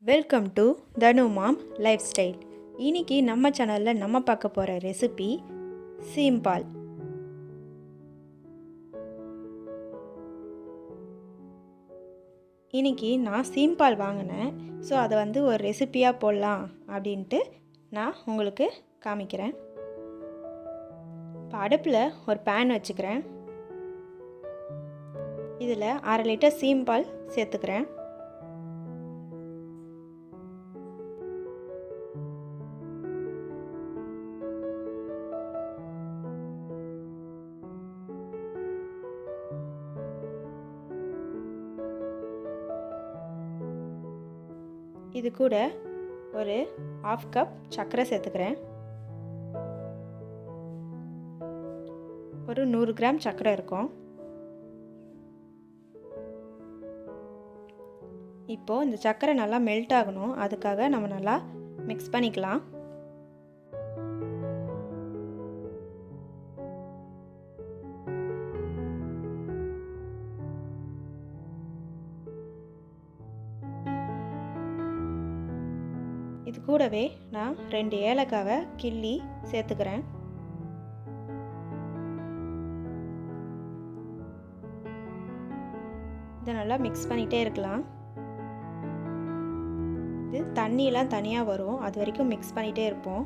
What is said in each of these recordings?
Welcome to தனுமாம் lifestyle. இன்னைக்கு நம்ம சேனலில் நம்ம பார்க்க போகிற ரெசிபி சீம்பால். இன்னைக்கு நான் சீம்பால் வாங்கினேன். ஸோ அதை ஒரு ரெசிபியாக போடலாம் அப்படின்ட்டு நான் உங்களுக்கு காமிக்கிறேன். இப்போ அடுப்பில் ஒரு பேன் வச்சுக்கிறேன். இதில் 1/2 லிட்டர் சீம்பால் சேர்த்துக்கிறேன். இது கூட ஒரு 1/2 கப் சர்க்கரை சேர்த்துக்கிறேன். ஒரு 100 கிராம் சர்க்கரை இருக்கும். இப்போ இந்த சர்க்கரை நல்லா மெல்ட் ஆகணும். அதுக்காக நம்ம நல்லா மிக்ஸ் பண்ணிக்கலாம். இது கூடவே நான் 2 ஏலக்காவை கிள்ளி சேர்த்துக்கிறேன். இதை நல்லா மிக்ஸ் பண்ணிகிட்டே இருக்கலாம். இது தண்ணியெலாம் தனியாக வரும், அது வரைக்கும் மிக்ஸ் பண்ணிகிட்டே இருப்போம்.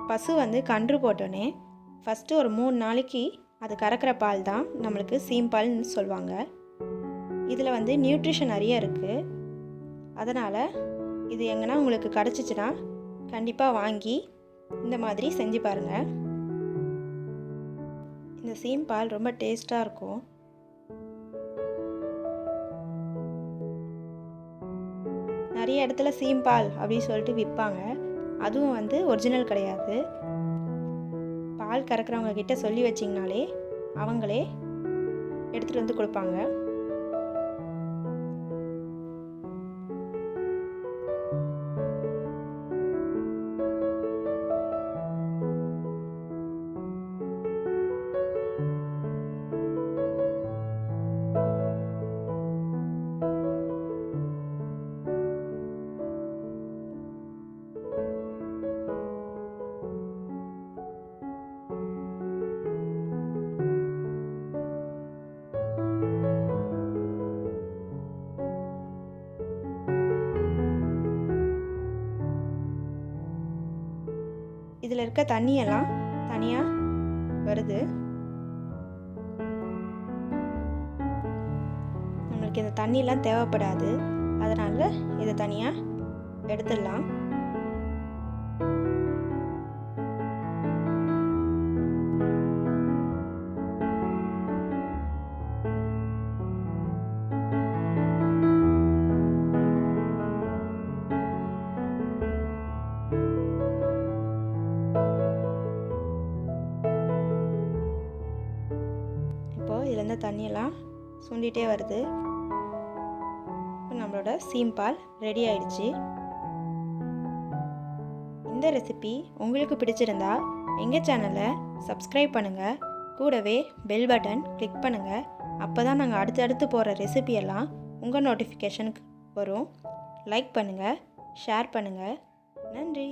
பசு கன்று போட்டோன்னே ஃபஸ்ட்டு ஒரு 3 நாளைக்கு அது கறக்கிற பால் தான் நம்மளுக்கு சீம்பால்னு சொல்லுவாங்க. இதில் நியூட்ரிஷன் நிறைய இருக்குது. அதனால் இது எங்கன்னா உங்களுக்கு கிடச்சிச்சின்னா கண்டிப்பாக வாங்கி இந்த மாதிரி செஞ்சு பாருங்கள். இந்த சீம்பால் ரொம்ப டேஸ்ட்டாக இருக்கும். நிறைய இடத்துல சீம்பால் அப்படின்னு சொல்லிட்டு விற்பாங்க. அதுவும் ஒரிஜினல் கிடையாது. பால் கறக்கிறவங்க கிட்ட சொல்லி வச்சிங்கனாலே அவங்களே எடுத்துகிட்டு கொடுப்பாங்க. இதில் இருக்க தண்ணியெல்லாம் தனியாக வருது. நம்மளுக்கு இந்த தண்ணியெல்லாம் தேவைப்படாது. அதனால் இதை தனியாக எடுத்துடலாம். இதுலேருந்து தண்ணியெல்லாம் சுண்டிகிட்டே வருது. இப்போ நம்மளோட சீம்பால் ரெடி ஆயிடுச்சு. இந்த ரெசிபி உங்களுக்கு பிடிச்சிருந்தா எங்கள் சேனலை சப்ஸ்கிரைப் பண்ணுங்கள். கூடவே பெல் பட்டன் கிளிக் பண்ணுங்கள். அப்போ தான் நாங்கள் அடுத்தடுத்து போகிற ரெசிபியெல்லாம் உங்கள் நோட்டிஃபிகேஷனுக்கு வரும். லைக் பண்ணுங்கள், ஷேர் பண்ணுங்கள். நன்றி.